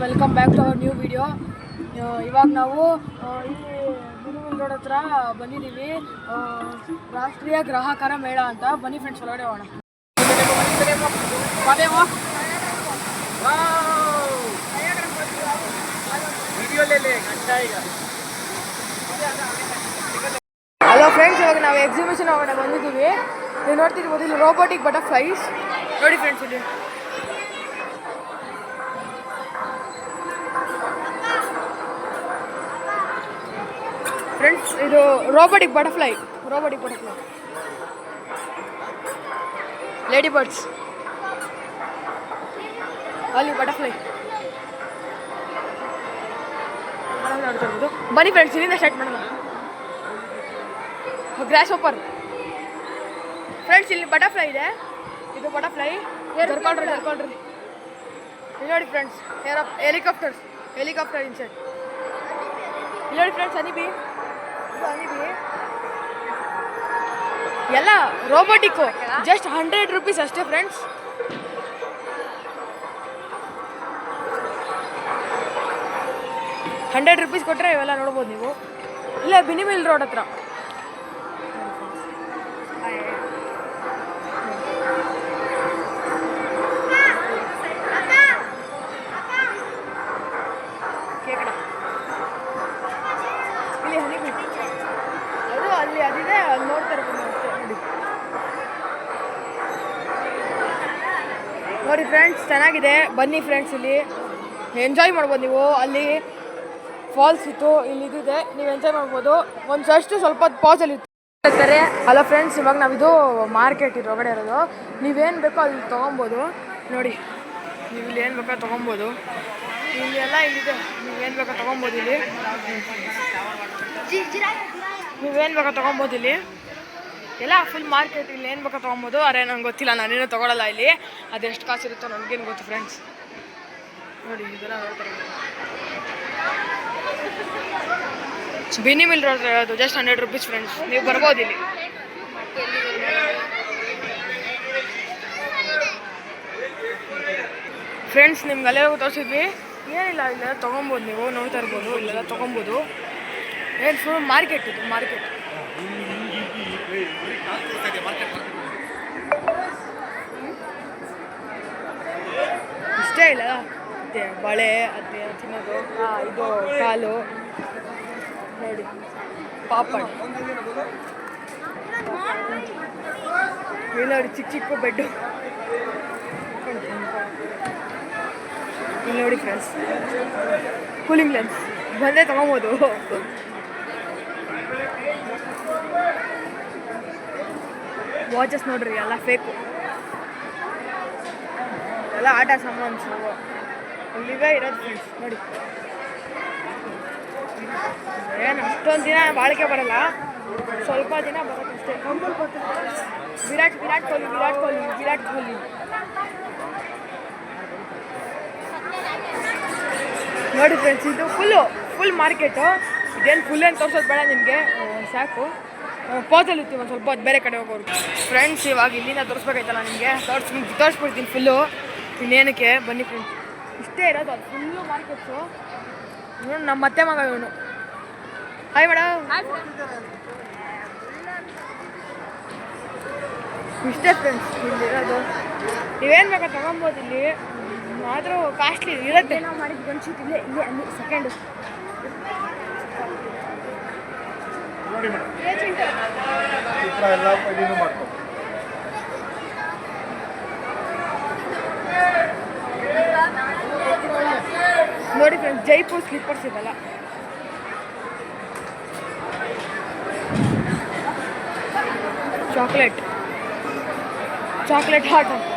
Welcome back to our new video. ಇವಾಗ ನಾವು ಇಲ್ಲಿ ಬಿರುವಿನ ರೋಡ್ ಹತ್ರ ಬಂದಿದ್ದೀವಿ. ರಾಷ್ಟ್ರೀಯ ಗ್ರಾಹಕರ ಮೇಳ ಅಂತ. ಬನ್ನಿ ಫ್ರೆಂಡ್ಸ್, ಒಳಗಡೆ ಹೋಗೋಣ. ಹಲೋ ಫ್ರೆಂಡ್ಸ್, ಇವಾಗ ನಾವು ಎಕ್ಸಿಬಿಷನ್ ಒಳಗಡೆ ಬಂದಿದ್ದೀವಿ. ನೀವು ನೋಡ್ತಿರ್ಬೋದು ಇಲ್ಲಿ ರೋಬೋಟಿಕ್ ಬಟರ್ಫ್ಲೈಸ್. ನೋಡಿ ಫ್ರೆಂಡ್ಸ್, ಇಲ್ಲಿ ಫ್ರೆಂಡ್ಸ್ ಇದು ರೋಬೋಟಿಕ್ ಬಟರ್ಫ್ಲೈ ಲೇಡಿ ಬರ್ಡ್ಸ್. ಅಲ್ಲಿ ಬಟರ್ಫ್ಲೈ ನೋಡ್ತಿರ್ಬೋದು. ಬನ್ನಿ ಫ್ರೆಂಡ್ಸ್, ಇಲ್ಲಿಂದ ಸ್ಟಾರ್ಟ್ ಮಾಡೋಣ. ಗ್ರಾಸ್ ಹೋಪರ್ ಫ್ರೆಂಡ್ಸ್, ಇಲ್ಲಿ ಬಟರ್ಫ್ಲೈ ಇದೆ. ಇದು ಬಟರ್ಫ್ಲೈ ಜರ್ಕೊಂಡ್ರಿ ಇಲ್ಲಿ ನೋಡಿ ಫ್ರೆಂಡ್ಸ್. ಹೆಲಿಕಾಪ್ಟರ್ ಇನ್ಸೈಡ್ ಇಲ್ಲಿ ನೋಡಿ ಫ್ರೆಂಡ್ಸ್. ಹನಿಬಿ ಎಲ್ಲ ರೋಬೋಟಿಕ್ಕು. ಜಸ್ಟ್ 100 ರೂಪೀಸ್ ಅಷ್ಟೇ ಫ್ರೆಂಡ್ಸ್. ₹100 ಕೊಟ್ಟರೆ ಇವೆಲ್ಲ ನೋಡ್ಬೋದು ನೀವು. ಇಲ್ಲ ಬಿನಿಮಿಲ್ ರೋಡ್ ಹತ್ರ. ಇಲ್ಲಿ ಹನಿಬಿ ಅದು ಅಲ್ಲಿ ಅದಿದೆ, ಅಲ್ಲಿ ನೋಡ್ತಾ ಇರ್ಬೋದು ಅಷ್ಟೇ. ನೋಡಿ ಫ್ರೆಂಡ್ಸ್, ಚೆನ್ನಾಗಿದೆ. ಬನ್ನಿ ಫ್ರೆಂಡ್ಸ್, ಇಲ್ಲಿ ಎಂಜಾಯ್ ಮಾಡ್ಬೋದು ನೀವು. ಅಲ್ಲಿ ಫಾಲ್ಸ್ ಇತ್ತು, ಇಲ್ಲಿ ಇದಿದೆ, ನೀವು ಎಂಜಾಯ್ ಮಾಡ್ಬೋದು. ಒಂದು ಸ್ವಲ್ಪ ಪಾಸಲ್ಲಿ ಇರ್ತಾರೆ. ಹಲೋ ಫ್ರೆಂಡ್ಸ್, ಇವಾಗ ನಾವಿದು ಮಾರ್ಕೆಟ್ ಇದು ಹೊರಗಡೆ ಇರೋದು. ನೀವೇನು ಬೇಕೋ ಅಲ್ಲಿ ತೊಗೊಬೋದು. ನೋಡಿ, ನೀವು ಇಲ್ಲಿ ಏನು ಬೇಕೋ ತೊಗೊಬೋದು. ಇಲ್ಲಿ ಎಲ್ಲ ಇಲ್ಲಿದೆ, ನೀವೇನು ಬೇಕೋ ತೊಗೊಬೋದು. ಇಲ್ಲಿ ನೀವೇನು ಬೇಕೋ ತೊಗೊಬೋದು. ಇಲ್ಲಿ ಎಲ್ಲ ಫುಲ್ ಮಾರ್ಕೆಟ್. ಇಲ್ಲಿ ಏನು ಬೇಕೋ ತೊಗೊಬೋದು. ಅರೆ ನಂಗೆ ಗೊತ್ತಿಲ್ಲ, ನಾನೇನು ತೊಗೊಳಲ್ಲ ಇಲ್ಲಿ. ಅದೆಷ್ಟು ಕಾಸು ಇರುತ್ತೋ ನನಗೇನು ಗೊತ್ತು ಫ್ರೆಂಡ್ಸ್. ನೋಡಿ ಇದೆಲ್ಲ ನೋಡ್ತಾರೆ. ಬಿನಿಮಿಲ್ ರೋಡ್ ಅದು ಜಸ್ಟ್ 100 ರೂಪೀಸ್ ಫ್ರೆಂಡ್ಸ್. ನೀವು ಬರ್ಬೋದು ಇಲ್ಲಿ. ಫ್ರೆಂಡ್ಸ್, ನಿಮ್ಗೆ ಅಲ್ಲೇ ತೋರಿಸಿದ್ವಿ. ಏನಿಲ್ಲ, ಇಲ್ಲೆಲ್ಲ ತೊಗೊಬೋದು. ನೀವು ನೋಡ್ತಾ ಇರ್ಬೋದು, ಇಲ್ಲೆಲ್ಲ ತೊಗೊಬೋದು. ಏನು ಫುಲ್ ಮಾರ್ಕೆಟ್ ಇದು, ಮಾರ್ಕೆಟ್. ಇಷ್ಟೇ ಇಲ್ಲ ಅದೇ ಬಳೆ, ಅದೇ ತಿನ್ನೋದು. ಇದು ಕಾಲು ನೋಡಿ, ಪಾಪಡ್. ಇಲ್ಲಿ ನೋಡಿ ಚಿಕ್ಕ ಬೆಡ್ಡು. ಇಲ್ಲಿ ನೋಡಿ ಫ್ರೆಂಡ್ಸ್, ಕೂಲಿಂಗ್ ಲೆನ್ಸ್ ಬಂದೇ ತೊಗೊಬೋದು. ವಾಚಸ್ ನೋಡ್ರಿ, ಎಲ್ಲ ಫೇಕು. ಎಲ್ಲ ಆಟ ಸಾಮಾನ್ಸು ಇಲ್ಲಿಗೆ ಇರೋದು ಫ್ರೆಂಡ್ಸ್. ನೋಡಿ, ಏನು ಅಷ್ಟೊಂದು ದಿನ ಬಾಳಿಕೆ ಬರಲ್ಲ, ಸ್ವಲ್ಪ ದಿನ ಬರೋಕ್ಕಷ್ಟೇ. ವಿರಾಟ್ ಕೊಹ್ಲಿ. ನೋಡಿ ಫ್ರೆಂಡ್ಸ್, ಇದು ಫುಲ್ ಮಾರ್ಕೆಟು. ಇದೇನು ಫುಲ್ ಏನು ತೋರಿಸೋದು ಬೇಡ ನಿಮಗೆ, ಸಾಕು. ಪಾಸಲ್ಲಿ ಇರ್ತೀವಿ ಒಂದು ಸ್ವಲ್ಪ ಹೊತ್ತು ಬೇರೆ ಕಡೆ ಹೋಗೋರು. ಫ್ರೆಂಡ್ಸ್, ಇವಾಗ ಇಲ್ಲಿಂದ ತೋರಿಸ್ಬೇಕಾಯ್ತಲ್ಲ ನಿಮಗೆ, ತೋರಿಸ್ಬಿಡ್ತೀನಿ ಫುಲ್ಲು. ಇನ್ನೇನಕ್ಕೆ, ಬನ್ನಿ ಫ್ರೆಂಡ್ಸ್. ಇಷ್ಟೇ ಇರೋದು, ಅದು ಫುಲ್ಲು ಮಾರ್ಕೆಟ್ಸು. ನೋಡಿ, ನಮ್ಮ ಮತ್ತೆ ಮಗ ಇವನು. Hi madam. ಇಷ್ಟೇ ಫ್ರೆಂಡ್ಸ್ ಇಲ್ಲಿರೋದು. ನೀವೇನು ಬೇಕಾ ತೊಗೊಬೋದು. ಇಲ್ಲಿ ಆದರೂ ಕಾಸ್ಟ್ಲಿ ಇರುತ್ತೆ. ನಾವು ಮಾಡಿದ್ದು ಒಂದು ಶೀಟ್ ಇಲ್ಲೇ ಅಲ್ಲಿ ಸೆಕೆಂಡು. ನೋಡಿ ಫ್ರೆಂಡ್ಸ್, ಜೈಪುರ್ ಸ್ಲಿಪ್ಪರ್ಸ್ ಇದೆಲ್ಲ. ಚಾಕ್ಲೇಟ್ ಹಾಟ್ ಅಂತ.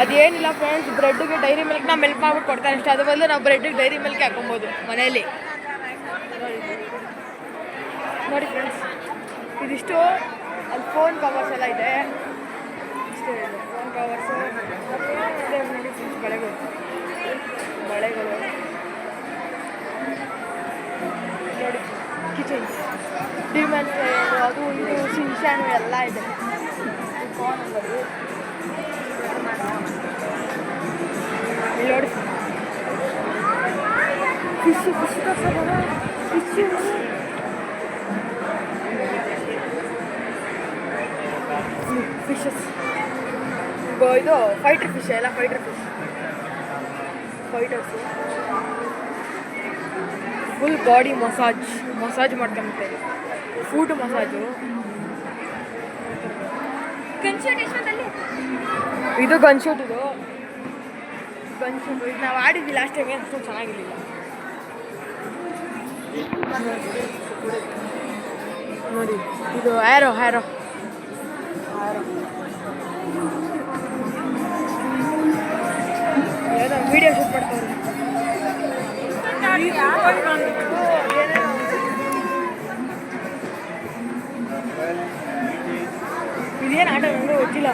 ಅದೇನಿಲ್ಲ ಫ್ರೆಂಡ್ಸ್, ಬ್ರೆಡ್ಗೆ ಡೈರಿ ಮಿಲ್ಕ್ನ ಮೆಲ್ಟ್ ಮಾಡ್ಬಿಟ್ಟು ಕೊಡ್ತಾರೆ ಅಷ್ಟೇ. ಅದು ಬದಲು ನಾವು ಬ್ರೆಡ್ಗೆ ಡೈರಿ ಮಿಲ್ಕ್ ಹಾಕೊಬೋದು ಮನೆಯಲ್ಲಿ. ನೋಡಿ ಫ್ರೆಂಡ್ಸ್, ಇದಿಷ್ಟು. ಅಲ್ಲಿ ಫೋನ್ ಕವರ್ಸ್ ಎಲ್ಲ ಇದೆ. ಇಷ್ಟೇ ಇದೆ ಫೋನ್ ಕವರ್ಸು. ನೋಡಿ ಫ್ರೆಂಡ್ಸ್, ಬಳೆಗಳು ನೋಡಿ, ಕಿಚನ್ ಡಿಮನ್ ಸ್ಲೇಯರ್ ಅದು ಇದು ಶಿನ್ಶಾನು ಎಲ್ಲ ಇದೆ. ಇಲ್ಲಿ ನೋಡಿ ಫಿಶ್ ಫಿಶಸ್ ಇದು ಫೈಟರ್ ಫಿಶ್ ಎಲ್ಲ ಫೈಟರ್ಸು ಫುಲ್ ಬಾಡಿ ಮಸಾಜ್ ಮಾಡ್ಕೊಂಬಿಟ್ಟೆ ಫುಡ್ ಮಸಾಜು. ಇದು ಗನ್ಶೂಟ್ ಇದು ನಾವು ಆಡಿದ್ವಿ ಲಾಸ್ಟ್ ಟೈಮ್ ಅಷ್ಟೊಂದು ಚೆನ್ನಾಗಿರಲಿಲ್ಲ. ನೋಡಿ ಇದು ಹ್ಯಾರೋ ಏನೋ ವಿಡಿಯೋ ಶೂಟ್ ಮಾಡ್ತಾರೆ. ಇದೇನು ಆಟ ನನಗೆ ಗೊತ್ತಿಲ್ಲ.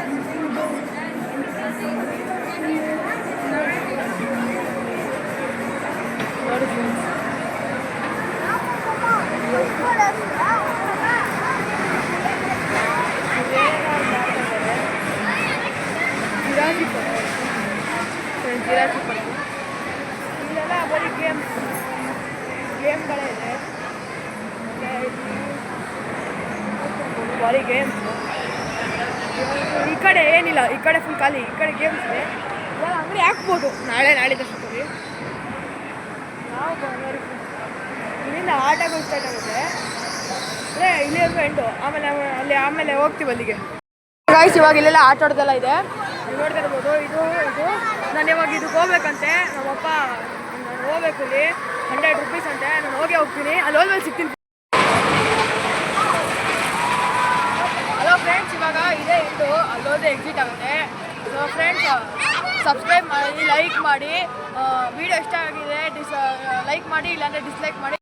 ನೋಡಿ ಜಿರಾಫಿ ಇಲ್ಲೆಲ್ಲ ಬರೀ ಗೇಮ್ಗಳೇ ಇದೆ. ಬರೀ ಗೇಮ್ಸ್. ಈ ಕಡೆ ಏನಿಲ್ಲ, ಈ ಕಡೆ ಫುಲ್ ಖಾಲಿ. ಈ ಕಡೆ ಗೇಮ್ಸ್ ಇದೆ. ಇವಾಗ ಅಂಗಡಿ ಹಾಕ್ಬೋದು ನಾಳಿದ್ದಷ್ಟೊತ್ತಿಗೆ. ನಾವು ಇಲ್ಲಿಂದ ಆಟಗಳು ಸ್ಟಾರ್ಟ್ ಆಗುತ್ತೆ. ಅದೇ ಇಲ್ಲಿವರೆಗೂ ಎಂಟು, ಆಮೇಲೆ ಹೋಗ್ತೀವಿ ಅಲ್ಲಿಗೆ. ಗೈಸ್ ಇವಾಗ ಇಲ್ಲೆಲ್ಲ ಆಟ ಆಡೋದೆಲ್ಲ ಇದೆ, ನೀವು ನೋಡ್ತಾ ಇರ್ಬೋದು. ಇದು ನಾನು ಇವಾಗ ಇದಕ್ಕೆ ಹೋಗ್ಬೇಕಂತೆ. ನಮ್ಮಪ್ಪ ನಾನು ಹೋಗ್ಬೇಕು, ಇಲ್ಲಿ 100 ರೂಪೀಸ್ ಅಂತೆ. ನಾನು ಹೋಗ್ತೀನಿ, ಅಲ್ಲಿ ಹೋದ್ಮೇಲೆ ಸಿಗ್ತೀನಿ. ಹಲೋ ಫ್ರೆಂಡ್ಸ್, ಇವಾಗ ಇದೇ ಇಟ್ಟು ಅಲ್ಲೋದ್ರೆ ಎಕ್ಸಿಟ್ ಆಗುತ್ತೆ. ಸೊ ಫ್ರೆಂಡ್ಸ್, ಸಬ್ಸ್ಕ್ರೈಬ್ ಮಾಡಿ, ಲೈಕ್ ಮಾಡಿ, ವಿಡಿಯೋ ಇಷ್ಟ ಆಗಿದೆ ಲೈಕ್ ಮಾಡಿ, ಇಲ್ಲಾಂದರೆ ಡಿಸ್ಲೈಕ್ ಮಾಡಿ.